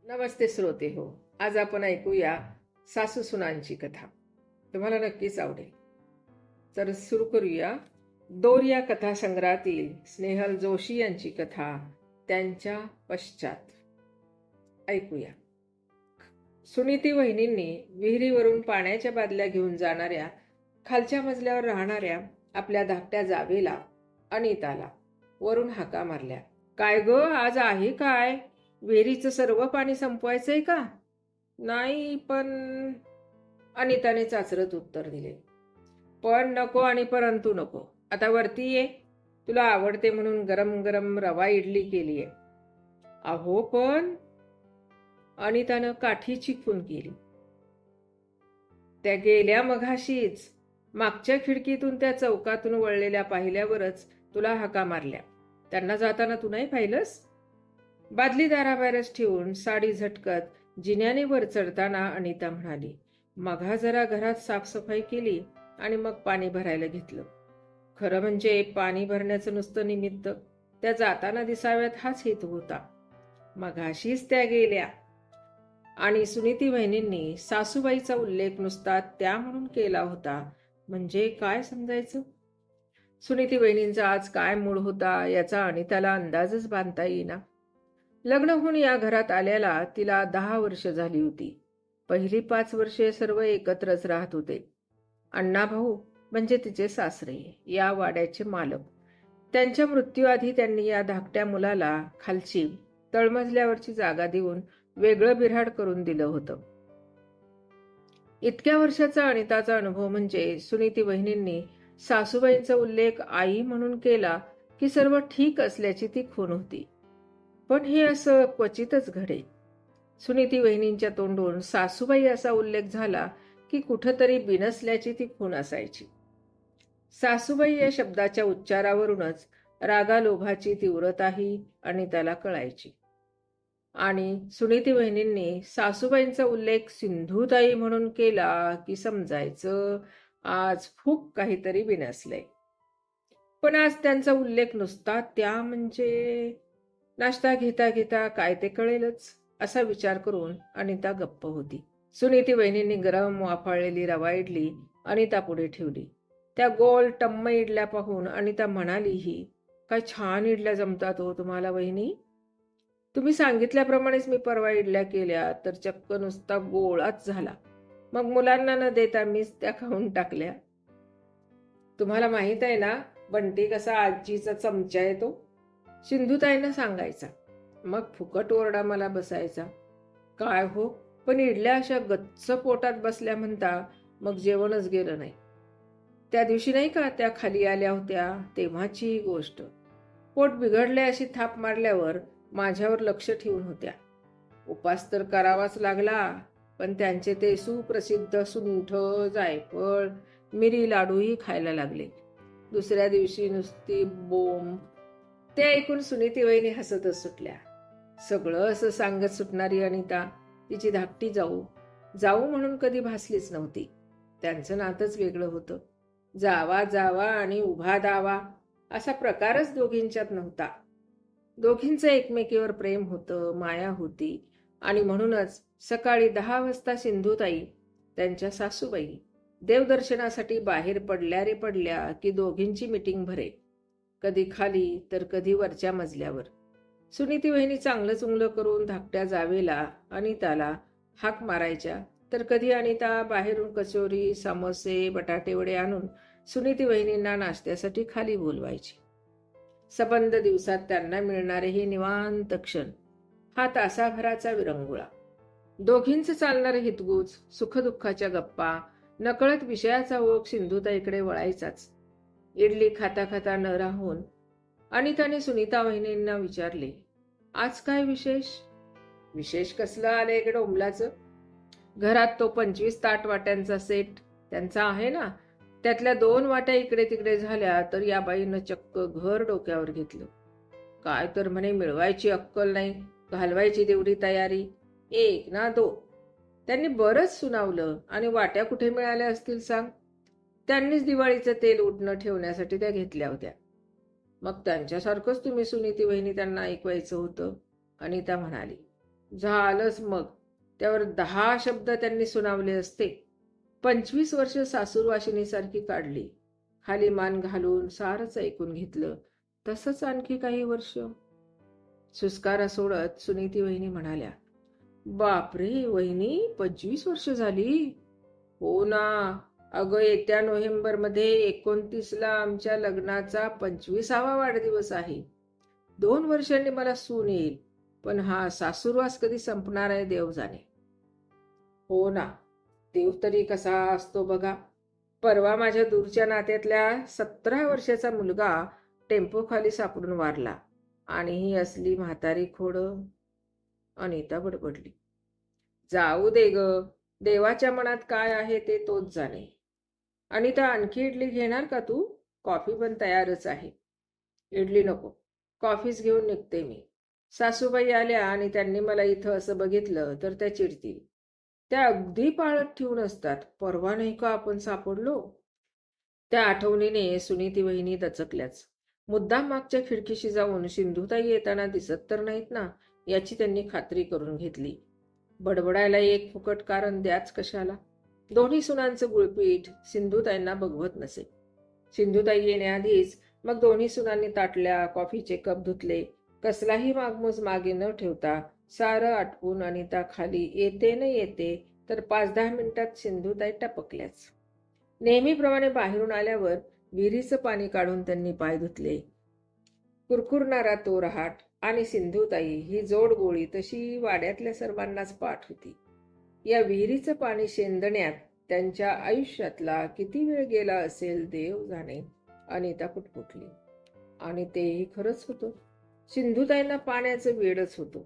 नमस्ते श्रोते हो. आज आपण ऐकूया सासू सुनांची कथा. तुम्हाला नक्कीच आवडेल. तर सुरू करूया. दोर या कथासंग्रहातील स्नेहल जोशी यांची कथा, त्यांच्या पश्चात. ऐकूया. सुनीती वहिनींनी विहिरीवरून पाण्याच्या बादल्या घेऊन जाणाऱ्या खालच्या मजल्यावर राहणाऱ्या आपल्या धाकट्या जावेला अनिताला वरून हाका मारल्या. काय ग, आज आहे काय? विहिरीचं सर्व पाणी संपवायचंय का? नाही पण, अनिताने चाचरत उत्तर दिले. पण नको आणि परंतु नको. आता वरती ये. तुला आवडते म्हणून गरम गरम रवा इडली केलीये. अहो पण, अनितानं काठीची खून केली. त्या गेल्या मघाशीच मागच्या खिडकीतून त्या चौकातून वळलेल्या पाहिल्यावरच तुला हाका मारल्या. त्यांना जाताना तू नाही पाहिलंस? बादली दाराबाहेरच ठेवून साडी झटकत जिन्याने वर चढताना अनिता म्हणाली, मघा जरा घरात साफसफाई केली आणि मग पाणी भरायला घेतलं. खरं म्हणजे पाणी भरण्याचं नुसतं निमित्त त्या जाताना दिसाव्यात हाच हेतू होता. मघाशीच त्या गेल्या आणि सुनीती वहिनींनी सासूबाईचा उल्लेख नुसता त्या म्हणून केला होता. म्हणजे काय समजायचं? सुनीती वहिनींचा आज काय मूड होता याचा अनिताला अंदाजच बांधता येईना. लग्न होऊन या घरात आल्याला तिला 10 वर्ष झाली होती. पहिली 5 वर्षे सर्व एकत्रच राहत होते. अण्णा भाऊ म्हणजे तिचे सासरे, या वाड्याचे मालक. त्यांच्या मृत्यूआधी त्यांनी या धाकट्या मुलाला खालची तळमजल्यावरची जागा देऊन वेगळं बिऱ्हाड करून दिलं होतं. इतक्या वर्षाचा अनिताचा अनुभव म्हणजे सुनीती वहिनींनी सासूबाईंचा उल्लेख आई म्हणून केला की सर्व ठीक असल्याची ती खूण होती. पण हे असं क्वचितच घडे. सुनीती वहिनींच्या तोंडून सासूबाई असा उल्लेख झाला की कुठंतरी बिनसल्याची ती खूण असायची. सासूबाई या शब्दाच्या उच्चारावरूनच रागालोभाची तीव्रताही अनिताला कळायची. आणि सुनीती वहिनींनी सासूबाईंचा उल्लेख सिंधुताई म्हणून केला की समजायचं आज खूप काहीतरी बिनसलंय. पण आज त्यांचा उल्लेख नुसता त्या म्हणजे नाश्ता घेता घेता काय ते कळेलच असा विचार करून अनिता गप्प होती. सुनीती वहिनींनी गरम वाफाळलेली रवा इडली अनिता पुढे ठेवली. त्या गोल टम्म इडल्या पाहून अनिता म्हणालीही, काय छान इडल्या जमतात हो तुम्हाला वहिनी. तुम्ही सांगितल्याप्रमाणेच मी परवा इडल्या केल्या तर चक्क नुसता गोळाच झाला. मग मुलांना न देता मीच त्या खाऊन टाकल्या. तुम्हाला माहित आहे ना बंटी कसा आजीचा चमचा आहे तो? सिंधुताईंना सांगायचा. मग फुकट ओरडा मला बसायचा. काय हो, पण इडल्या अशा गच्च पोटात बसल्या म्हणता मग जेवणच गेलं नाही. त्या दिवशी नाही का त्या खाली आल्या होत्या तेव्हाची गोष्ट. पोट बिघडले अशी थाप मारल्यावर माझ्यावर लक्ष ठेवून होत्या. उपास तर करावाच लागला, पण त्यांचे ते सुप्रसिद्ध सुंठ, जायफळ, मिरी लाडूही खायला लागले. दुसऱ्या दिवशी नुसती बोंब. ते ऐकून सुनीती वहिनी हसतच सुटल्या. सगळं असं सांगत सुटणारी अनिता तिची धाकटी जाऊ म्हणून कधी भासलीच नव्हती. त्यांचं नातंच वेगळं होतं. जावा जावा आणि उभा दावा असा प्रकारच दोघींच्यात नव्हता. दोघींचं एकमेकीवर प्रेम होतं, माया होती. आणि म्हणूनच सकाळी 10 वाजता सिंधुताई त्यांच्या सासूबाई देवदर्शनासाठी बाहेर पडल्या रे पडल्या की दोघींची मीटिंग भरे. कधी खाली तर कधी वरच्या मजल्यावर. सुनीती वहिनी चांगलं चुंगलं करून धाकट्या जावेला अनिताला हाक मारायच्या तर कधी अनिता बाहेरून कचोरी, समोसे, बटाटेवडे आणून सुनीती वहिनींना नाश्त्यासाठी खाली बोलवायची. सबंध दिवसात त्यांना मिळणारे हे निवांत क्षण, हा तासाभराचा विरंगुळा. दोघींचं चालणारे हितगुज, सुखदुःखाच्या गप्पा, नकळत विषयाचा ओघ सिंधुताईकडे वळायचाच. इडली खाता खाता न राहून अनिताने सुनीता वहिनींना विचारले, आज काय विशेष? विशेष कसलं आलंय इकडे डोंबलाचं? घरात तो 25 ताट वाट्यांचा सेट त्यांचा आहे ना, त्यातल्या 2 वाट्या इकडे तिकडे झाल्या तर या बाईनं चक्क घर डोक्यावर घेतलं. काय तर म्हणे मिळवायची अक्कल नाही, घालवायची तेवढी तयारी. 1 ना 2. त्यांनी बरंच सुनावलं आणि वाट्या कुठे मिळाल्या असतील सांग. त्यांनीच दिवाळीचं तेल उडणं ठेवण्यासाठी त्या घेतल्या होत्या. मग त्यांच्यासारखंच तुम्ही सुनीती वहिनी त्यांना ऐकवायचं होतं, अनिता म्हणाली. झालंच मग. त्यावर 10 शब्द त्यांनी सुनावले असते. 25 वर्ष सासूरवाशिनीसारखी काढली. खाली मान घालून सारंच ऐकून घेतलं. तसंच आणखी काही वर्ष. सुस्कारा सोडत सुनीती वहिनी म्हणाल्या, बापरे वहिनी, 25 वर्ष झाली? हो ना. अगं, येत्या नोव्हेंबरमध्ये 29ला आमच्या लग्नाचा 25वा वाढदिवस आहे. 2 वर्षांनी मला सून येईल, पण हा सासूरवास कधी संपणार आहे देव जाणे. हो ना, देव तरी कसा असतो बघा. परवा माझ्या दूरच्या नात्यातल्या 17 वर्षाचा मुलगा टेम्पो खाली सापडून वारला. आणि ही असली म्हातारी खोडं. अनिता बडबडली, जाऊ दे ग, देवाच्या मनात काय आहे ते तोच जाणे. अनिता, आणखी इडली घेणार का तू? कॉफी पण तयारच आहे. इडली नको, कॉफीच घेऊन निघते मी. सासूबाई आल्या आणि त्यांनी मला इथं असं बघितलं तर त्या चिडतील. त्या अगदी पाळत ठेवून असतात. परवा नाही का आपण सापडलो? त्या आठवणीने सुनीती वहिनी दचकल्याच. मुद्दाम मागच्या खिडकीशी जाऊन सिंधुताई येताना दिसत तर नाहीत ना, याची त्यांनी खात्री करून घेतली. बडबडायला एक फुकट कारण द्याच कशाला. दोन्ही सुनांचं गुळपीठ सिंधुताईंना बघवत नसे. सिंधुताई येण्याआधीच मग दोन्ही सुनांनी ताटल्या, कॉफीचे कप धुतले. कसलाही मागमूस मागे न ठेवता सारं आटपून अनिता खाली येते न येते तर 5-10 मिनिटात सिंधुताई टपकल्याच. नेहमीप्रमाणे बाहेरून आल्यावर विहिरीचं पाणी काढून त्यांनी पाय धुतले. कुरकुरणारा तो रहाट आणि सिंधुताई ही जोड गोळी तशी वाड्यातल्या सर्वांनाच पाठ होती. या विहिरीचं पाणी शेंदण्यात त्यांच्या आयुष्यातला किती वेळ गेला असेल देव जाणे. अनिता पुटपुटली. आणि तेही खरंच होतं. सिंधुताईंना पाण्याचं वेडच होतं.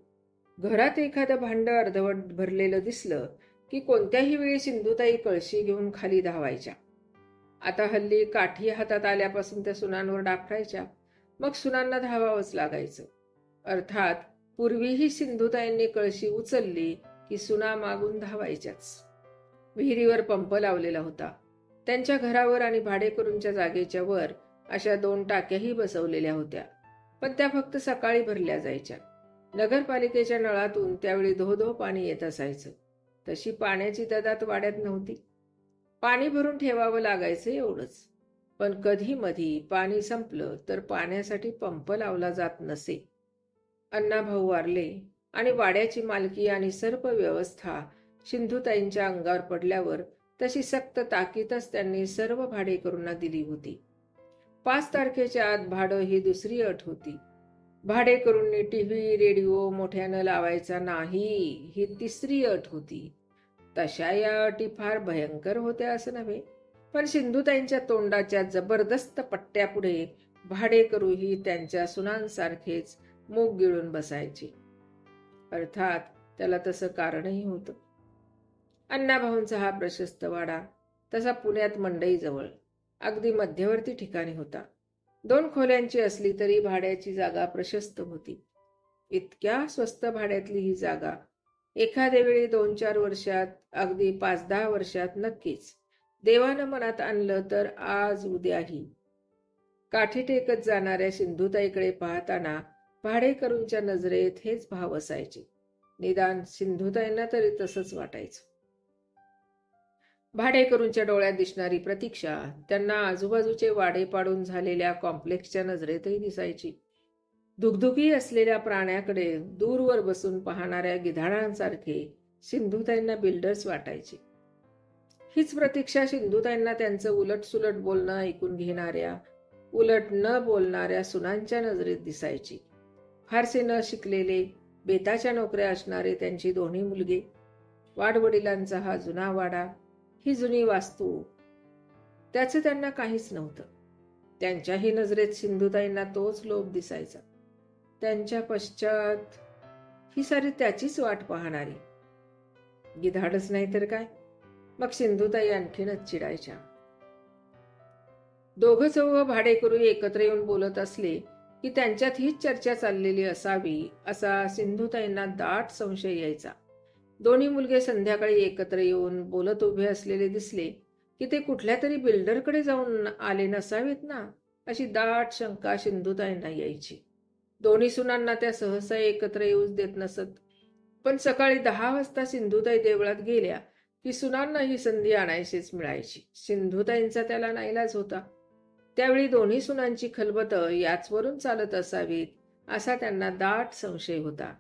घरात एखादं भांड अर्धवट भरलेलं दिसलं की कोणत्याही वेळी सिंधुताई कळशी घेऊन खाली धावायच्या. आता हल्ली काठी हातात आल्यापासून त्या सुनांवर डाफायच्या. मग सुनांना धावावंच लागायचं. अर्थात पूर्वीही सिंधुताईंनी कळशी उचलली की सुना मागून धावायच्याच. विहिरीवर पंप लावलेला होता. त्यांच्या घरावर आणि भाडेकरूंच्या जागेच्या वर अशा 2 टाक्याही बसवलेल्या होत्या. पण त्या फक्त सकाळी भरल्या जायच्या. नगरपालिकेच्या नळातून त्यावेळी धो-धो पाणी येत असायचं. तशी पाण्याची ददात वाड्यात नव्हती. पाणी भरून ठेवावं लागायचं एवढंच. पण कधी मधी पाणी संपलं तर पाण्यासाठी पंप लावला जात नसे. अण्णाभाऊ वारले आणि वाड्याची मालकी आणि सर्व व्यवस्था सिंधुताईंच्या अंगावर पडल्यावर तशी सक्त ताकीदच त्यांनी सर्व भाडेकरूंना दिली होती. 5 तारखेच्या आत भाडं ही दुसरी अट होती. भाडेकरूंनी टीव्ही, रेडिओ मोठ्यानं लावायचा नाही ही तिसरी अट होती. तशा या अटी फार भयंकर होत्या असं नव्हे, पण सिंधुताईंच्या तोंडाच्या जबरदस्त पट्ट्यापुढे भाडेकरूही त्यांच्या सुनांसारखेच मूग गिळून बसायचे. अर्थात त्याला तसं कारणही होतं. अण्णाभाऊंचा हा प्रशस्त वाडा तसा पुण्यात मंडईजवळ अगदी मध्यवर्ती ठिकाणी होता. 2 खोल्यांची असली तरी भाड्याची जागा प्रशस्त होती. इतक्या स्वस्त भाड्यातली ही जागा एखाद्या वेळी 2-4 वर्षात, अगदी 5-10 वर्षात नक्कीच देवानं मनात आणलं तर आज उद्याही. काठी टेकत जाणाऱ्या सिंधुताईकडे पाहताना भाडेकरूंच्या नजरेत हेच भाव असायचे. निदान सिंधुताईंना तरी तसंच वाटायचं. भाडेकरूंच्या डोळ्यात दिसणारी प्रतीक्षा त्यांना आजूबाजूचे वाडे पाडून झालेल्या कॉम्प्लेक्सच्या नजरेतही दिसायची. दुगदुगी असलेल्या प्राण्याकडे दूरवर बसून पाहणाऱ्या गिधाडांसारखे सिंधुताईंना बिल्डर्स वाटायचे. हीच प्रतीक्षा सिंधुताईंना त्यांचं उलटसुलट बोलणं ऐकून घेणाऱ्या, उलट न बोलणाऱ्या सुनांच्या नजरेत दिसायची. फारसे न शिकलेले, बेताच्या नोकऱ्या असणारे त्यांची 2 मुलगे, वाडवडिलांचा हा जुना वाडा, ही जुनी वास्तू, त्याचं त्यांना काहीच नव्हतं. त्यांच्याही नजरेत सिंधुताईंना तोच लोभ दिसायचा. त्यांच्या पश्चात ही सारी त्याचीच वाट पाहणारी. गिधाडच नाही तर काय. मग सिंधुताई आणखीनच चिडायच्या. 2-4 भाडेकरू एकत्र येऊन बोलत असले की त्यांच्यात हीच चर्चा चाललेली असावी असा सिंधुताईंना दाट संशय यायचा. 2 मुलगे संध्याकाळी एकत्र येऊन बोलत उभे असलेले दिसले की ते कुठल्या तरी बिल्डरकडे जाऊन आले नसावेत ना, अशी दाट शंका सिंधुताईंना यायची. 2 सुनांना त्या सहसा एकत्र येऊच देत नसत. पण सकाळी 10 वाजता सिंधुताई देवळात गेल्या की सुनांना ही संधी आणायचीच मिळायची. सिंधुताईंचा त्याला नाईलाज होता. त्यावेळी दोन्ही सुनांची खलबत याचवरून चालत असावीत असा त्यांना दाट संशय होता.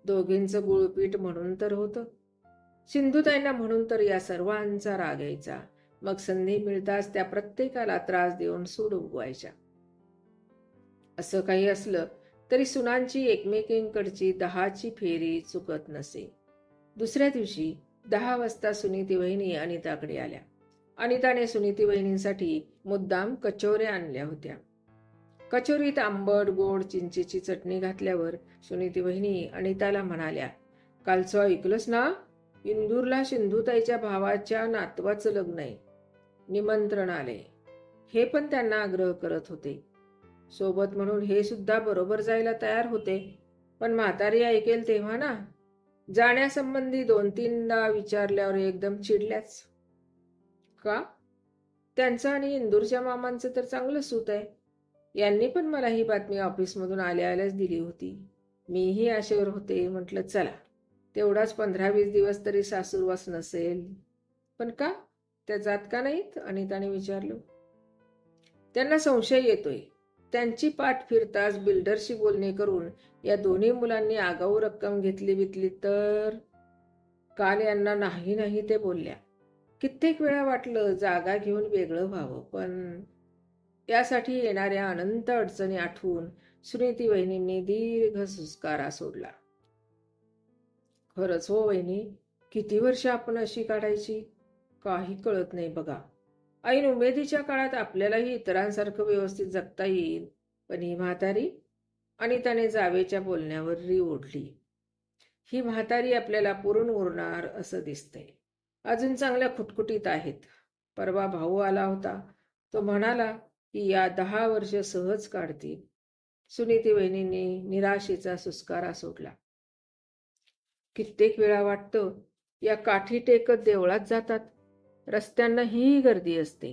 दोघींचं गुळपीट म्हणून तर होतं. सिंधुताईंना म्हणून तर या सर्वांचा राग यायचा. मग संधी मिळताच त्या प्रत्येकाला त्रास देऊन सूड उगवायच्या. असं काही असलं तरी सुनांची एकमेकींकडची 10ची फेरी चुकत नसे. दुसऱ्या दिवशी 10 वाजता सुनीती वहिनी अनिताकडे आल्या. अनिताने सुनीती वहिनींसाठी मुद्दाम कचोऱ्या आणल्या होत्या. कचोरीत आंबट गोड चिंचेची चटणी घातल्यावर सुनीती वहिनी अनिताला म्हणाल्या, कालचं ऐकलंस ना? इंदूरला सिंधुताईच्या भावाच्या नातवाचं लग्न आहे. निमंत्रण आले. हे पण त्यांना आग्रह करत होते. सोबत म्हणून हे सुद्धा बरोबर जायला तयार होते. पण म्हातारी ऐकेल तेव्हा ना. जाण्यासंबंधी 2-3दा विचारल्यावर एकदम चिडल्याच. का? त्यांचं आणि इंदूरच्या मामांचं तर चांगलं सूत आहे. यांनी पण मला ही बातमी ऑफिसमधून आल्या आल्याच दिली होती. मीही आशेवर होते. म्हटलं चला तेवढाच 15-20 दिवस तरी सासूरवास नसेल. पण का? त्या जात का नाहीत? अनिताने विचारलं. त्यांना संशय येतोय. त्यांची पाठ फिरताच बिल्डरशी बोलणे करून या दोन्ही मुलांनी आगाऊ रक्कम घेतली बितली तर. काल यांना नाही नाही ते बोलल्या. कित्येक वेळा वाटलं जागा घेऊन वेगळं व्हावं, पण यासाठी येणाऱ्या अनंत अडचणी आठवून सुनीती वहिनींनी दीर्घ सुस्कारा सोडला. खरंच हो वहिनी, किती वर्ष आपण अशी काढायची? काही कळत नाही बघा. ऐन उमेदीच्या काळात आपल्यालाही इतरांसारखं व्यवस्थित जगता येईल. पण ही म्हातारी? अनिताने जावेच्या बोलण्यावर री ओढली. ही म्हातारी आपल्याला पुरून उरणार असं दिसतंय. अजून चांगल्या खुटखुटीत आहेत. परवा भाऊ आला होता. तो म्हणाला की या 10 वर्ष सहज काढतील. सुनीती वहिनींनी निराशेचा सुस्कारा सोडला. कित्येक वेळा वाटतं या काठी टेकत देवळात जातात. रस्त्यांना ही गर्दी असते.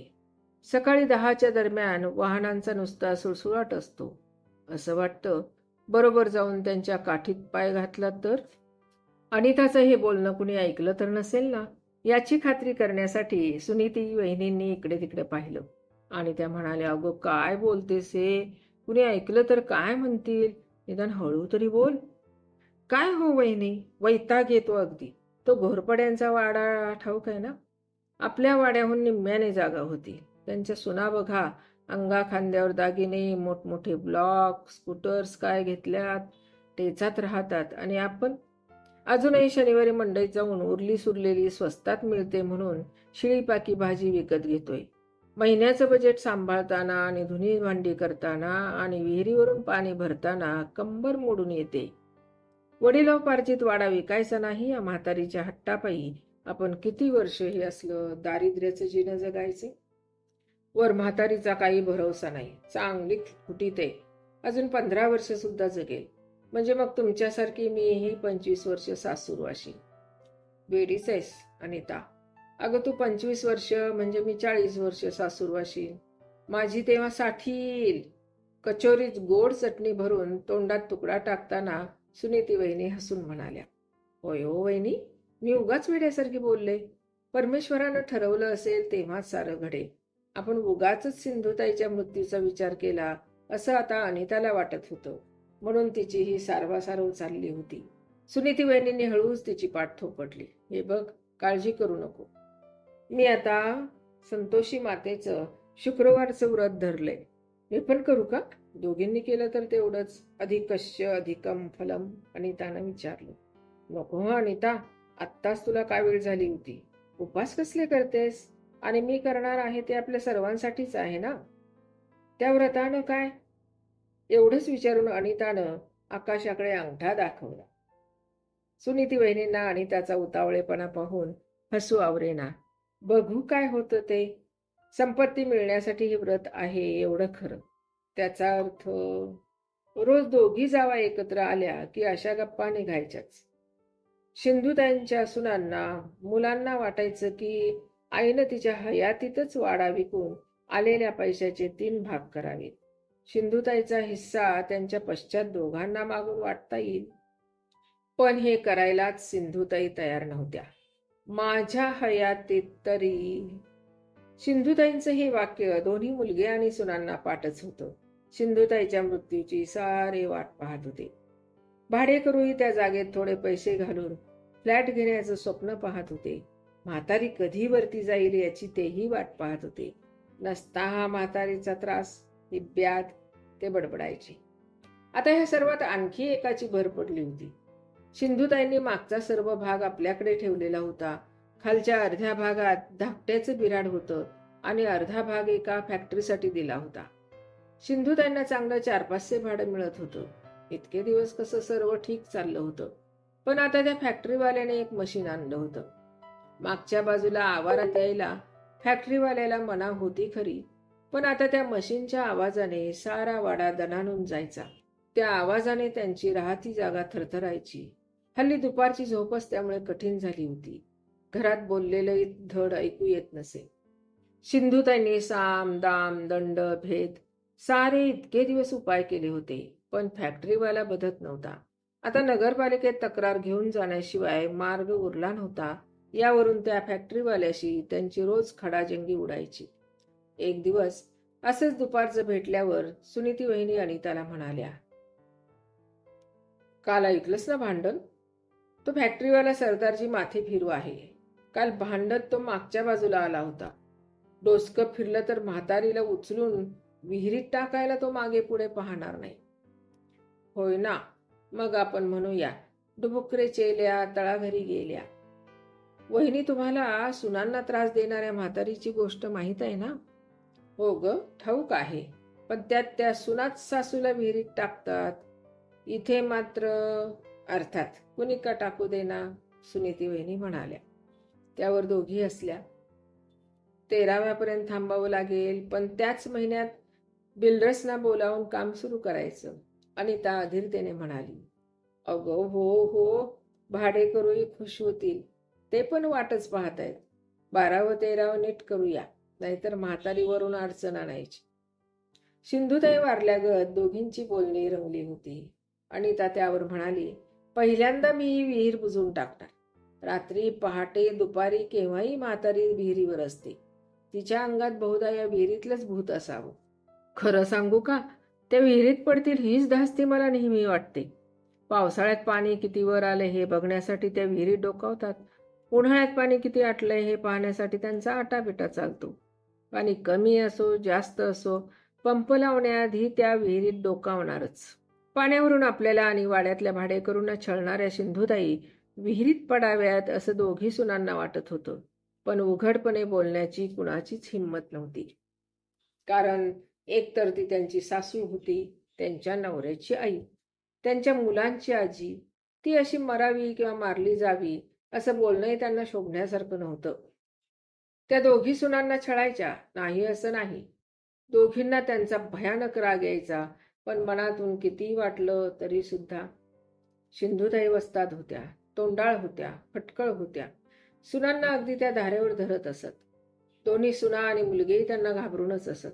सकाळी 10च्या दरम्यान वाहनांचा नुसता सुळसुळाट असतो. असं वाटतं बरोबर जाऊन त्यांच्या काठीत पाय घातला तर. अनिताचं हे बोलणं कुणी ऐकलं तर नसेल ना, याची खात्री करण्यासाठी सुनीती वहिनींनी इकडे तिकडे पाहिलं आणि त्या म्हणाल्या, अगं काय बोलतेस हे? कुणी ऐकलं तर काय म्हणतील? निदान हळू तरी बोल. काय हो वहिनी, वैताग येतो अगदी. तो घोरपड्यांचा वाडा ठाऊक आहे ना? आपल्या वाड्याहून निम्म्याने जागा होती. त्यांच्या सुना बघा, अंगा खांद्यावर दागिने, मोठमोठे ब्लॉक, स्कूटर्स काय घेतल्यात, टेचात राहतात. आणि आपण अजूनही शनिवारी मंडईत जाऊन उरली सुरलेली स्वस्तात मिळते म्हणून शिळीपाकी भाजी विकत घेतोय. महिन्याचं बजेट सांभाळताना आणि धुनी भांडी करताना आणि विहिरीवरून पाणी भरताना कंबर मोडून येते. वडिलोपार्जित वाडा विकायचा नाही या म्हातारीच्या हट्टापायी आपण किती वर्ष हे असलं दारिद्र्याचं जीवन जगायचे? वर म्हातारीचा काही भरोसा नाही. चांगली खुटीत आहे. अजून 15 वर्ष सुद्धा जगेल. म्हणजे मग तुमच्यासारखी मीही 25 वर्ष सासूरवाशी. वेडीच आहेस अनिता. अगं तू 25 वर्ष म्हणजे मी 40 वर्ष सासूरवाशी. माझी तेव्हा 60 येईल. कचोरीत गोड चटणी भरून तोंडात तुकडा टाकताना सुनीती वहिनी हसून म्हणाल्या, होय हो वहिनी, मी उगाच वेड्यासारखी बोलले. परमेश्वरानं ठरवलं असेल तेव्हाच सारं घडेल. आपण उगाच सिंधुताईच्या मृत्यूचा विचार केला असं आता अनिताला वाटत होतं. म्हणून तिची ही सारवासारव चालली होती. सुनीती वहिनींनी हळूच तिची पाठ थोपटली. हे बघ, काळजी करू नको. मी आता संतोषी मातेचं शुक्रवारचं व्रत धरलंय. मी पण करू का? दोघींनी केलं तर तेवढंच. अधिकस्य अधिकम फलम, अनितानं विचारलं. नको हो अनिता, आत्ताच तुला काय वेळ झाली होती. उपास कसले करतेस? आणि मी करणार आहे ते आपल्या सर्वांसाठीच आहे ना. त्या व्रतानं काय? एवढंच विचारून अनितानं आकाशाकडे अंगठा दाखवला. सुनीती वहिनींना अनिताचा उतावळेपणा पाहून हसू आवरेना. बघू काय होतं ते. संपत्ती मिळण्यासाठी हे व्रत आहे एवढं खरं. त्याचा अर्थ रोज दोघी जावा एकत्र आल्या की अशा गप्पा निघायच्याच. सिंधुताईंच्या सुनांना मुलांना वाटायचं की आईनं तिच्या हयातीतच वाडा विकून आलेल्या पैशाचे 3 भाग करावेत. सिंधुताईचा हिस्सा त्यांच्या पश्चात दोघांना मागून वाटता येईल. पण हे करायलाच सिंधुताई तयार नव्हत्या. माझ्या हयातीत तरी. सिंधुताईंचं हे वाक्य दोन्ही मुलगे आणि सुनांना पाठच होतं. सिंधुताईच्या मृत्यूची सारे वाट पाहत होते. भाडेकरूही त्या जागेत थोडे पैसे घालून फ्लॅट घेण्याचं स्वप्न पाहत होते. म्हातारी कधी वरती जाईल याची तेही वाट पाहत होते. नसता हा म्हातारीचा त्रास, ही ब्याद, ते बडबडायचे. आता ह्या सर्वात आणखी एकाची भर पडली होती. सिंधुताईंनी मागचा सर्व भाग आपल्याकडे ठेवलेला होता. खालच्या अर्ध्या भागात धाकट्याचं बिराड होतं आणि अर्धा भाग एका फॅक्टरीसाठी दिला होता. सिंधुताईंना चांगलं 4-500 भाडं मिळत होतं. इतके दिवस कसं सर्व ठीक चाललं होतं. पण आता त्या फॅक्टरीवाल्याने एक मशीन आणलं होतं. मागच्या बाजूला आवारात यायला फॅक्टरीवाल्याला मना होती खरी, पण आता त्या मशीनच्या आवाजाने सारा वाडा दणाणून जायचा. त्या आवाजाने त्यांची राहती जागा थरथरायची. हल्ली दुपारची झोपच त्यामुळे कठीण झाली होती. घरात बोललेलं धड ऐकू येत नसे. सिंधुताईंनी साम दाम दंड भेद सारे इतके दिवस उपाय केले होते, पण फॅक्टरीवाला बदत नव्हता. आता नगरपालिकेत तक्रार घेऊन जाण्याशिवाय मार्ग उरला नव्हता. यावरून त्या फॅक्टरीवाल्याशी त्यांची रोज खडाजंगी उडायची. एक दिवस असंच दुपारचं भेटल्यावर सुनीती वहिनी अनिताला म्हणाल्या, काल ऐकलंस ना भांडण? तो फॅक्टरीवाला सरदारजी माथे फिरू आहे. काल भांडत तो मागच्या बाजूला आला होता. डोसकं फिरलं तर म्हातारीला उचलून विहिरीत टाकायला तो मागे पुढे पाहणार नाही. होय ना, मग आपण म्हणूया डुबुकरे चेल्या तळाघरी गेल्या. वहिनी, तुम्हाला सुनांना त्रास देणाऱ्या म्हातारीची गोष्ट माहीत आहे ना? हो ग, ठाऊक आहे. पण त्यात त्या सुनाच सासूला विहिरीत टाकतात. इथे मात्र अर्थात कुणी का टाकू देना, सुनीती वहिनी म्हणाल्या. त्यावर दोघी हसल्या. 13व्यापर्यंत थांबावं लागेल, पण त्याच महिन्यात बिल्डर्सना बोलावून काम सुरू करायचं, अनिता अधीरतेने म्हणाली. अगं हो हो, भाडेकरूही खुश होतील. ते पण वाटच पाहतायत. 12 व 13 नीट करूया, नाहीतर म्हातारीवरून अडचण आणायची. सिंधुताई वारल्यागत दोघींची बोलणी रंगली होती. अनिता त्यावर म्हणाली, पहिल्यांदा मी ही विहीर बुजवून टाकणार. रात्री पहाटे दुपारी केव्हाही म्हातारी विहिरीवर असते. तिच्या अंगात बहुधा या विहिरीतलंच भूत असावं. खरं सांगू का, त्या विहिरीत पडतील हीच धास्ती मला नेहमी वाटते. पावसाळ्यात पाणी किती वर आले हे बघण्यासाठी त्या विहिरीत डोकावतात. उन्हाळ्यात पाणी किती आटलंय हे पाहण्यासाठी त्यांचा आटापिटा चालतो. पाणी कमी असो जास्त असो, पंप लावण्याआधी त्या विहिरीत डोकावणारच. पाण्यावरून आपल्याला आणि वाड्यातल्या भाडेकरूंना छळणाऱ्या सिंधुताई विहिरीत पडाव्यात असं दोघी सुनांना वाटत होतं. पण उघडपणे बोलण्याची कुणाचीच हिंमत नव्हती. कारण एकतर ती त्यांची सासू होती, त्यांच्या नवऱ्याची आई, त्यांच्या मुलांची आजी. ती अशी मरावी किंवा मारली जावी असं बोलणंही त्यांना शोभण्यासारखं नव्हतं. त्या दोघी सुनांना छळायच्या नाही असं नाही. दोघींना त्यांचा भयानक राग यायचा, पण मनातून कितीही वाटलं तरी सुद्धा. सिंधुताई वस्ताद होत्या, तोंडाळ होत्या, फटकळ होत्या. सुनांना अगदी त्या धारेवर धरत असत. दोन्ही सुना आणि मुलगेही त्यांना घाबरूनच असत.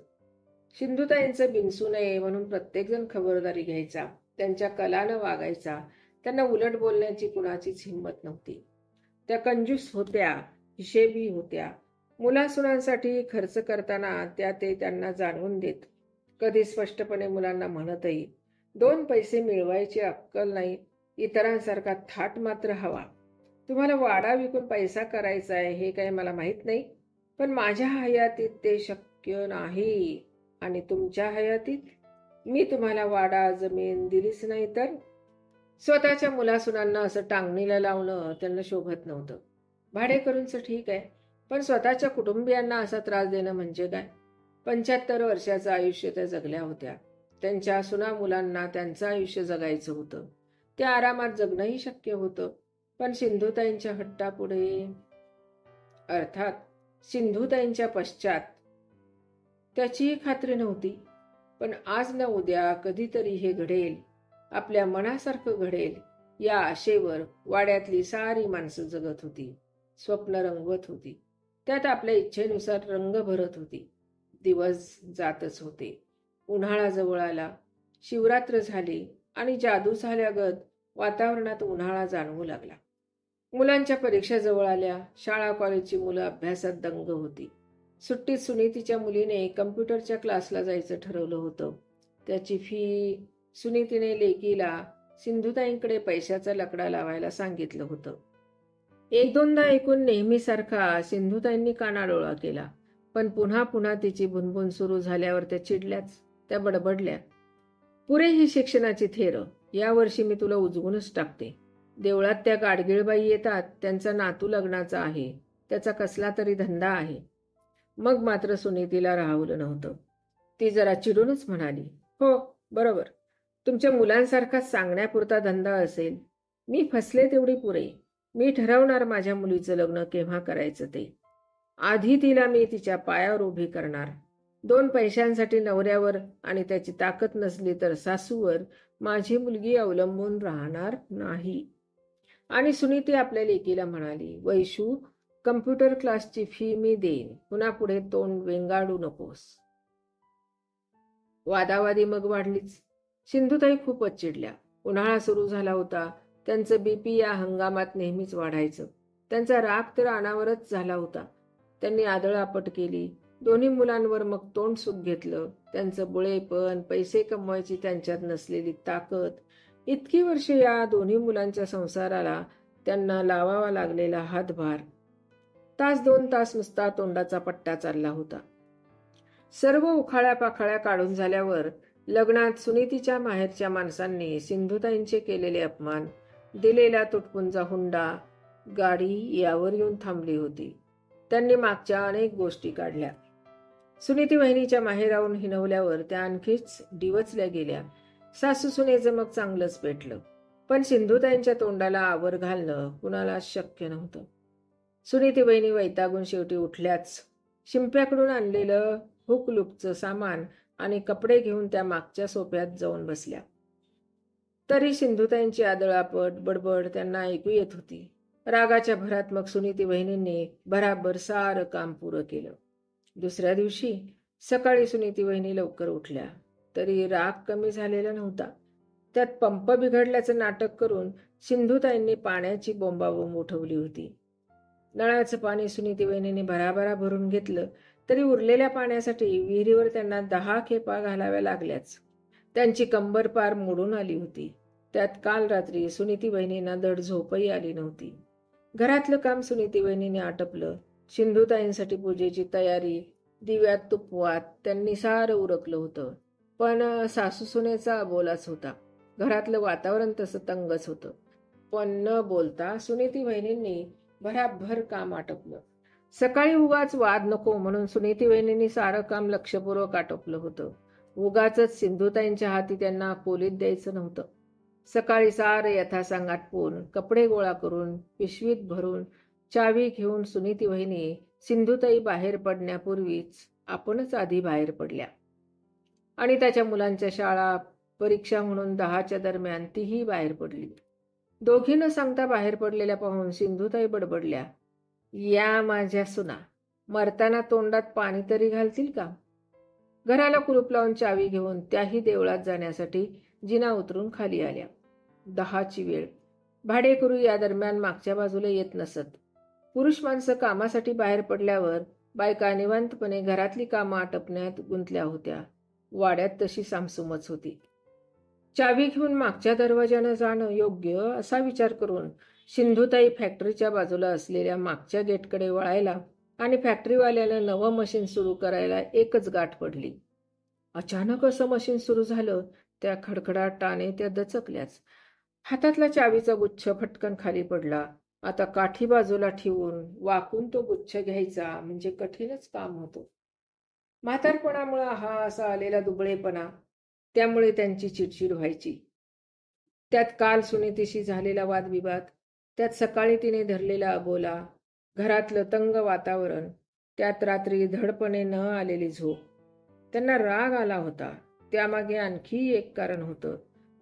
सिंधुताईंचं बिनसू नये म्हणून प्रत्येकजण खबरदारी घ्यायचा, त्यांच्या कलानं वागायचा. त्यांना उलट बोलण्याची कुणाचीच हिंमत नव्हती. त्या कंजूस होत्या, हिशेबी होत्या. मुलासुनांसाठी खर्च करताना त्या ते त्यांना जाणवून देत. कधी स्पष्टपणे मुलांना म्हणतही, 2 पैसे मिळवायची अक्कल नाही, इतरांसारखा थाट मात्र हवा. तुम्हाला वाडा विकून पैसा करायचा आहे हे काही मला माहीत नाही, पण माझ्या हयातीत ते शक्य नाही. आणि तुमच्या हयातीत मी तुम्हाला वाडा जमीन दिलीच नाही तर? स्वतःच्या मुलासुनांना असं टांगणीला लावणं त्यांना शोभत नव्हतं. भाडेकरूंचं ठीक आहे, पण स्वतःच्या कुटुंबियांना असा त्रास देणं म्हणजे काय? 75 वर्षाचं आयुष्य त्या जगल्या होत्या. त्यांच्या सुना मुलांना त्यांचं आयुष्य जगायचं होतं. त्या आरामात जगणंही शक्य होतं. पण सिंधुताईंच्या हट्टापुढे, अर्थात सिंधुताईंच्या पश्चात, त्याचीही खात्री नव्हती. पण आज न उद्या कधीतरी हे घडेल, आपल्या मनासारखं घडेल या आशेवर वाड्यातली सारी माणसं जगत होती. स्वप्न रंगवत होती. त्यात आपल्या इच्छेनुसार रंग भरत होती. दिवस जातच होते. उन्हाळा जवळ आला. शिवरात्र झाली आणि जादू झाल्यागत वातावरणात उन्हाळा जाणवू लागला. मुलांच्या परीक्षा जवळ आल्या. शाळा कॉलेजची मुलं अभ्यासात दंग होती. सुट्टीत सुनीतीच्या मुलीने कम्प्युटरच्या क्लासला जायचं ठरवलं होतं. त्याची फी सुनीतीने लेकीला सिंधुताईंकडे पैशाचा लकडा लावायला सांगितलं होतं. एक दोनदा ऐकून नेहमीसारखा सिंधुताईंनी कानाडोळा केला, पण पुन्हा पुन्हा तिची भुणभुण सुरू झाल्यावर त्या चिडल्याच. त्या बडबडल्या, पुरे ही शिक्षणाची थेर. यावर्षी मी तुला उजवूनच टाकते. देवळात त्या गाडगीळबाई येतात, त्यांचा नातू लग्नाचा आहे, त्याचा कसला तरी धंदा आहे. मग मात्र सुनीतीला राहवलं नव्हतं. ती जरा चिडूनच म्हणाली, हो बरोबर, तुमच्या मुलांसारखा सांगण्यापुरता धंदा असेल. मी फसले तेवढी पुरे. मी ठरवणार माझ्या मुलीचं लग्न केव्हा करायचं ते. आधी तिला मी तिच्या पायावर उभी करणार. 2 पैशांसाठी नवऱ्यावर आणि त्याची ताकद नसली तर सासूवर माझी मुलगी अवलंबून राहणार नाही. आणि सुनीती आपल्या लेकीला म्हणाली, वैशू, कम्प्युटर क्लासची फी मी देईन. पुन्हा पुढे तोंड वेंगाडू नकोस. वादावादी मग वाढलीच. सिंधुताई खूपच चिडल्या. उन्हाळा सुरू झाला होता. त्यांचं बीपी या हंगामात नेहमीच वाढायचं. त्यांचा राग तर अनावरच झाला होता. त्यांनी आदळआपट केली. दोन्ही मुलांवर मग तोंड सुख घेतलं. त्यांचं बुळेपण, पैसे कमवायची त्यांच्यात नसलेली ताकद, इतकी वर्षे या दोन्ही मुलांच्या संसाराला त्यांना लावावा लागलेला हातभार. तास 2 तास नुसता तोंडाचा पट्टा चालला होता. सर्व उखाळ्या पाखाळ्या काढून झाल्यावर लग्नात सुनीतीच्या माहेरच्या माणसांनी सिंधुताईंचे केलेले अपमान, दिलेला तुटपुंजा हुंडा, गाडी यावर येऊन थांबली होती. त्यांनी मागच्या अनेक गोष्टी काढल्या. सुनीती वहिनीच्या माहेराहून हिनवल्यावर त्या आणखीच डिवचल्या गेल्या. सासू सुनेचं मग चांगलंच पेटलं. पण सिंधुताईंच्या तोंडाला आवर घालणं कुणाला शक्य नव्हतं. सुनीती वहिनी वैतागून शेवटी उठल्याच. शिंप्याकडून आणलेलं हुकलुकचं सामान आणि कपडे घेऊन त्या मागच्या सोफ्यात जाऊन बसल्या. तरी सिंधुताईंची आदळापट, बडबड त्यांना ऐकू येत होती. रागाच्या भरात मग सुनीती वहिनींनी भराभर सारं काम पुरं केलं. दुसऱ्या दिवशी सकाळी सुनीती वहिनी लवकर उठल्या. तरी राग कमी झालेला नव्हता. त्यात पंप बिघडल्याचं नाटक करून सिंधुताईंनी पाण्याची बोंबाबोंब उठवली होती. नळाचं पाणी सुनीती वहिनींनी भराभरा भरून घेतलं. तरी उरलेल्या पाण्यासाठी विहिरीवर त्यांना 10 खेपा घालाव्या लागल्याच. त्यांची कंबर पार मोडून आली होती. त्यात काल रात्री सुनीती वहिनींना धड झोपही आली नव्हती. घरातलं काम सुनीती वहिनीने आटपलं. सिंधुताईंसाठी पूजेची तयारी, दिव्यात तुपवात त्यांनी सारं उरकलं होतं. पण सासू सुनेचा अबोलाच होता. घरातलं वातावरण तसं तंगच होतं. पण न बोलता सुनीती वहिनींनी भराभर काम आटपलं. सकाळी उगाच वाद नको म्हणून सुनीती वहिनींनी सारं काम लक्षपूर्वक आटोपलं होतं. उगाचच सिंधुताईंच्या हाती त्यांना कोलीत द्यायचं नव्हतं. सकाळी सारं यथासांग आटपून, कपडे गोळा करून, पिशवीत भरून, चावी घेऊन सुनीती वहिनी सिंधुताई बाहेर पडण्यापूर्वीच आपणच आधी बाहेर पडल्या. आणि त्याच्या मुलांच्या शाळा, परीक्षा म्हणून 10च्या दरम्यान तीही बाहेर पडली. दोघी न सांगता बाहेर पडलेल्या पाहून सिंधुताई बडबडल्या, या माझ्या सुना, मरताना तोंडात पाणी तरी घालतील का? घराला कुलूप लावून चावी घेऊन त्याही देवळात जाण्यासाठी जिना उतरून खाली आल्या. 10ची वेळ. भाडेकरू या दरम्यान मागच्या बाजूला येत नसत. पुरुष माणसं कामासाठी बाहेर पडल्यावर बायका निवांतपणे घरातली कामं आटपण्यात गुंतल्या होत्या. वाड्यात तशी सामसुमच होती. चावी घेऊन मागच्या दरवाजानं जाणं योग्य असा विचार करून सिंधुताई फॅक्टरीच्या बाजूला असलेल्या मागच्या गेटकडे वळायला आणि फॅक्टरीवाल्यानं नवं मशीन सुरू करायला एकच गाठ पडली. अचानक असं मशीन सुरू झालं. त्या खडखडाटाने त्या दचकल्याच. हातातला चावीचा गुच्छ फटकन खाली पडला. आता काठी बाजूला ठेवून वाकून तो गुच्छ घ्यायचा म्हणजे कठीणच काम होतं. म्हातारपणामुळे हा असा आलेला दुबळेपणा, त्यामुळे त्यांची चिडचिड व्हायची. त्यात काल सुनीतीशी झालेला वादविवाद, त्यात सकाळी तिने धरलेला अबोला, घरातलं तंग वातावरण, त्यात रात्री धडपणे न आलेली झोप. त्यांना राग आला होता. त्यामागे आणखी एक कारण होतं.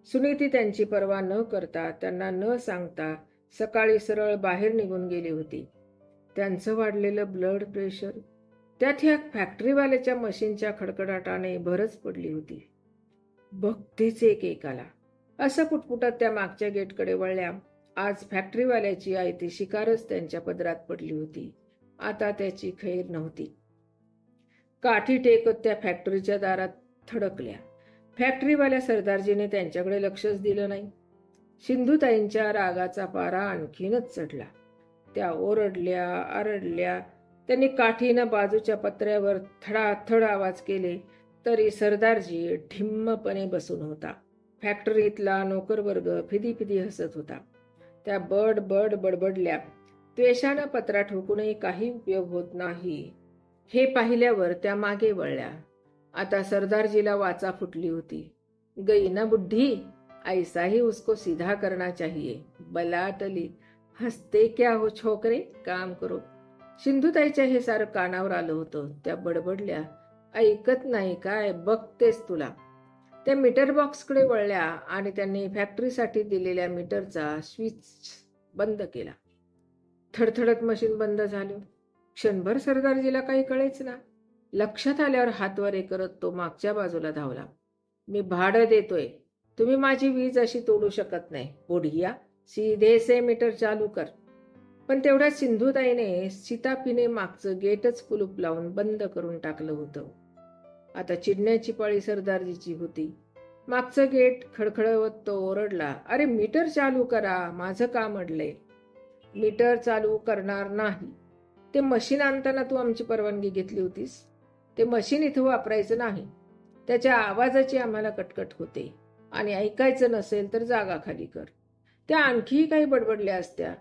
सुनीती त्यांची पर्वा न करता, त्यांना न सांगता सकाळी सरळ बाहेर निघून गेली होती. त्यांचं वाढलेलं ब्लड प्रेशर, त्यात ह्या फॅक्टरीवाल्याच्या मशीनच्या खडखडाटाने भरच पडली होती. बघतेच एकेकाला. असं पुटपुटत त्या मागच्या गेटकडे वळल्या. आज फॅक्टरीवाल्याची आयती शिकारच त्यांच्या पदरात पडली होती. आता त्याची खैर नव्हती. काठी टेकत त्या फॅक्टरीच्या दारात थडकल्या. फॅक्टरीवाल्या सरदारजीने त्यांच्याकडे लक्षच दिलं नाही. सिंधुताईंच्या रागाचा पारा आणखीनच चढला. त्या ओरडल्या, आरडल्या. त्यांनी काठीनं बाजूच्या पत्र्यावर थडाथड आवाज केले तरी सरदारजी ढिम्मपणे बसून होता. फॅक्टरीतला नोकरवर्ग फिदी फिदी हसत होता. त्या बड बड बडबडल्या. द्वेषानं पत्रा ठोकूनही काही उपयोग होत नाही हे पाहिल्यावर त्या मागे वळल्या. आता सरदारजीला वाचा फुटली होती. गई ना बुड्ढी, ऐसा ही उसको सीधा करना चाहिए. बलाटली, हसते क्या हो छोकरे, काम करो. सिंधुताईच्या हे सारं कानावर आलं होतं. त्या बडबडल्या, ऐकत नाही काय, बघतेस तुला. त्या मीटर बॉक्सकडे वळल्या आणि त्यांनी फॅक्टरीसाठी दिलेल्या मीटरचा स्विच बंद केला. थडथडत मशीन बंद झालं. क्षणभर सरदारजीला काही कळेच ना. लक्षात आल्यावर हातवारे करत तो मागच्या बाजूला धावला. मी भाडं देतोय, तुम्ही माझी वीज अशी तोडू शकत नाही. बुढिया, सीधे से मीटर चालू कर. पण तेवढ्या सिंधुताईने सीतापीने मागचं गेटच कुलूप लावून बंद करून टाकलं होतं. आता चिडण्याची पाळी सरदारजीची होती. मागचं गेट खडखडवत तो ओरडला, अरे मीटर चालू करा, माझं काम अडलंय. मीटर चालू करणार नाही. ते मशीन आणताना तू आमची परवानगी घेतली होतीस. ते मशीन इथं वापरायचं नाही. त्याच्या आवाजाची आम्हाला कटकट होते आणि ऐकायचं नसेल तर जागा खाली कर. त्या आणखी काही बडबडल्या असत्या,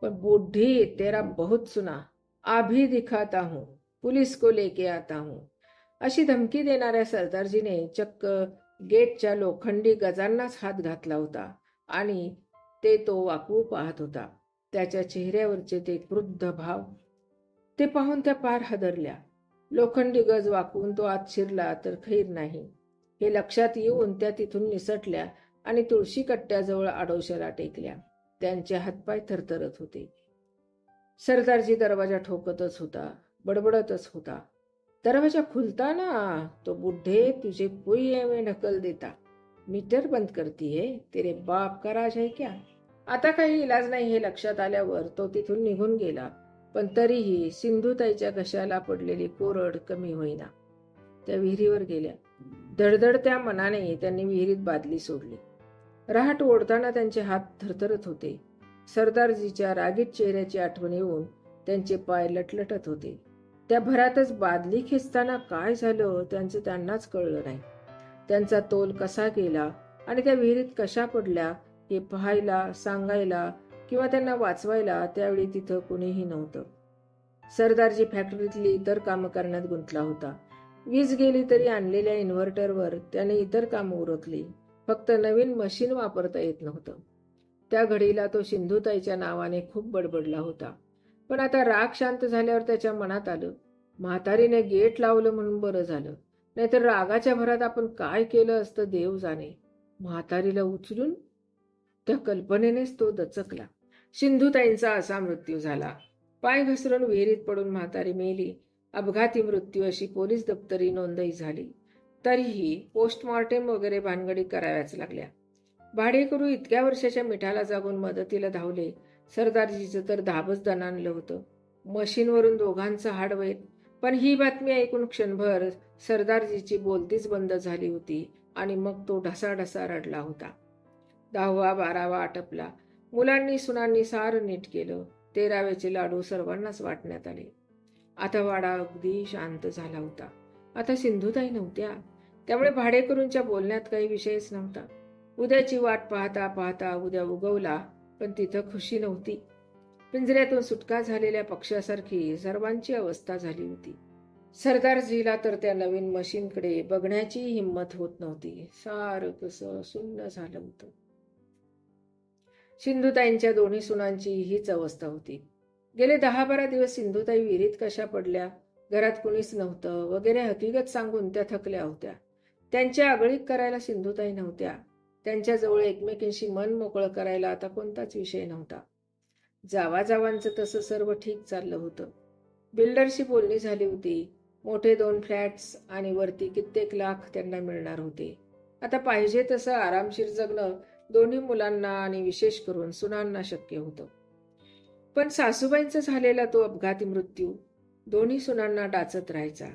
पण बुढ़ी तेरा बहुत सुना, अभी दिखाता हूं, पुलिस को लेके आता हूं. अशी धमकी देणाऱ्या सरदारजीने चक्क गेटच्या लोखंडी गजांनाच हात घातला होता आणि ते तो वाकवू पाहत होता. त्याच्या चेहऱ्यावरचे ते क्रुद्ध भाव ते पाहून त्या पार हादरल्या. लोखंडी गज वाकवून तो आत शिरला तर खैर नाही हे लक्षात येऊन त्या तिथून निसटल्या आणि तुळशी कट्ट्याजवळ आडोशाला टेकल्या. त्यांचे हातपाय थरथरत होते. सरदारजी दरवाजा ठोकतच होता, बडबडतच होता. दरवाजा खुलता ना तो बुढ़े तुझे कोई में ढकल देता. मीटर बंद करती है, तेरे बाप का राज है क्या. आता काही इलाज नाही हे लक्षात आल्यावर तो तिथून निघून गेला. पण तरीही सिंधुताईच्या घशाला पडलेली कोरड कमी होईना. त्या विहिरीवर गेल्या. धडधडत्या मनाने त्यांनी विहिरीत बादली सोडली. रहाट ओढताना त्यांचे हात थरथरत होते. सरदारजीच्या रागीट चेहऱ्याची आठवण येऊन त्यांचे पाय लटलटत होते. त्या भरातच बादली खेचताना काय झालं त्यांचं त्यांनाच कळलं नाही. त्यांचा तोल कसा गेला आणि त्या विहिरीत कशा पडल्या हे पाहायला, सांगायला किंवा त्यांना वाचवायला त्यावेळी तिथं कुणीही नव्हतं. सरदारजी फॅक्टरीतली इतर कामं करण्यात गुंतला होता. वीज गेली तरी आणलेल्या इन्व्हर्टरवर त्याने इतर कामं उरकली. फक्त नवीन मशीन वापरता येत नव्हतं. त्या घडीला तो सिंधुताईच्या नावाने खूप बडबडला होता. पण आता राग शांत झाल्यावर त्याच्या मनात आलं, म्हातारीने गेट लावलं म्हणून बरं झालं, नाहीतर रागाच्या भरात आपण काय केलं असतं देव जाणे. म्हातारीला उचलून त्या कल्पनेनेच तो दचकला. सिंधुताईंचा असा मृत्यू झाला. पाय घसरून विहिरीत पडून म्हातारी मेली. अपघाती मृत्यू अशी पोलीस दप्तरी नोंदही झाली. तरीही पोस्टमॉर्टेम वगैरे भानगडी कराव्याच लागल्या. भाडेकरू इतक्या वर्षाच्या मिठाला जागून मदतीला धावले. सरदारजीचं तर धाबच दणाणलं होतं. मशीनवरून दोघांचं हाडवैत. पण ही बातमी ऐकून क्षणभर सरदारजीची बोलतीच बंद झाली होती आणि मग तो ढसाढसा रडला होता. 10वा 12वा आटपला. मुलांनी सुनांनी सारं नीट केलं. 13वेचे लाडू सर्वांनाच वाटण्यात आले. आता वाडा अगदी शांत झाला होता. आता सिंधुताई नव्हत्या, त्यामुळे भाडेकरूंच्या बोलण्यात काही विषयच नव्हता. उद्याची वाट पाहता पाहता उद्या उगवला, पण तिथं खुशी नव्हती. पिंजऱ्यातून सुटका झालेल्या पक्ष्यासारखी सर्वांची अवस्था झाली होती. सरदारजीला तर त्या नवीन मशीनकडे बघण्याची हिंमत होत नव्हती. सारं कसं सुन्न झालं होतं. सिंधुताईंच्या दोन्ही सुनांची हीच अवस्था होती. गेले 10-12 दिवस सिंधुताई विहिरीत कशा पडल्या, घरात कुणीच नव्हतं वगैरे हकीकत सांगून त्या थकल्या होत्या. त्यांच्या आगळीक करायला सिंधुताई नव्हत्या. त्यांच्याजवळ एकमेकींशी मन मोकळं करायला आता कोणताच विषय नव्हता. जावाजावांचं तसं सर्व ठीक चाललं होतं. बिल्डरशी बोलणी झाली होती. मोठे 2 फ्लॅट्स आणि वरती कित्येक लाख त्यांना मिळणार होते. आता पाहिजे तसं आरामशीर जगणं दोन्ही मुलांना आणि विशेष करून सुनांना शक्य होतं. पण सासूबाईंचा झालेला तो अपघाती मृत्यू दोन्ही सुनांना डाचत राहायचा.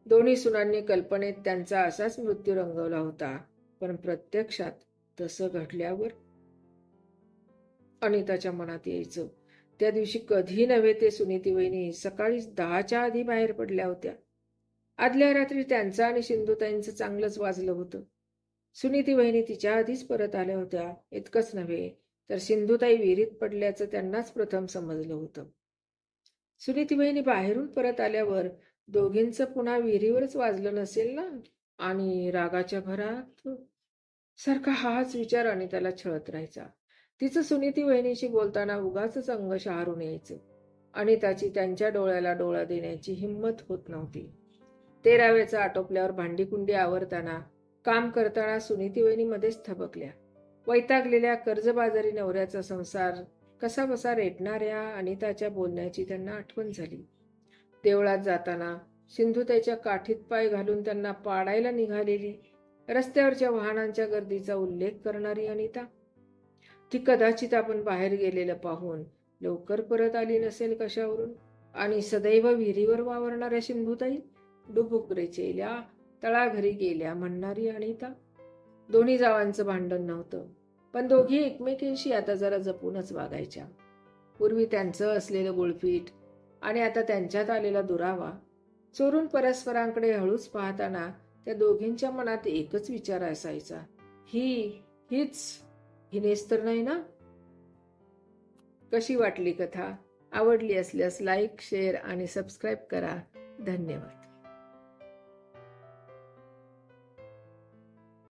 दोन्ही सुनांनी कल्पनेत त्यांचा असाच मृत्यू रंगवला होता, पण प्रत्यक्षात तसं घडल्यावर अनिताच्या मनात यायचं. त्या दिवशी कधी नव्हे ते सुनीती वहिनी सकाळी 10च्या आधी बाहेर पडल्या होत्या. आदल्या रात्री त्यांचं आणि सिंधुताईंचं चांगलंच वाजलं होतं. सुनीती वहिनी तिच्या आधीच परत आल्या होत्या. इतकंच नव्हे तर सिंधुताई विहिरीत पडल्याचं त्यांनाच प्रथम समजलं होतं. सुनीती वहिनी बाहेरून परत आल्यावर दोघींचं पुन्हा विहिरीवरच वाजलं नसेल ना, आणि रागाच्या भरात सारखा हाच विचार अनिताला छळत राहायचा. तिचं सुनीती वहिनीशी बोलताना उगाचच अंग शहारून यायचं. अनिताची त्यांच्या डोळ्याला डोळा देण्याची हिंमत होत नव्हती. 13वेचं आटोपल्यावर भांडीकुंडी आवरताना काम करताना सुनीती वहिनी मध्येच थबकल्या. वैतागलेल्या कर्जबाजारी नवऱ्याचा संसार कसा बसा रेटणाऱ्या अनिताच्या बोलण्याची त्यांना आठवण झाली. देवळात जाताना सिंधुताईच्या काठीत पाय घालून त्यांना पाडायला निघालेली, रस्त्यावरच्या वाहनांच्या गर्दीचा उल्लेख करणारी अनिता, ती कदाचित आपण बाहेर गेलेलं पाहून लवकर परत आली नसेल कशावरून, आणि सदैव विहिरीवर वावरणाऱ्या सिंधुताई डुबुक रेचेल्या तळाघरी गेल्या म्हणणारी अनिता. दोन्ही जावांचं भांडण नव्हतं, पण दोघी एकमेकींशी आता जरा जपूनच वागायच्या. पूर्वी त्यांचं असलेलं गुळफीट आणि आता त्यांच्यात आलेला दुरावा चोरून परस्परांकडे हळूच पाहताना त्या दोघींच्या मनात एकच विचार असायचा, हिनेच तर नाही ना. कशी वाटली कथा? आवडली असल्यास लाईक, शेअर आणि सबस्क्राईब करा. धन्यवाद.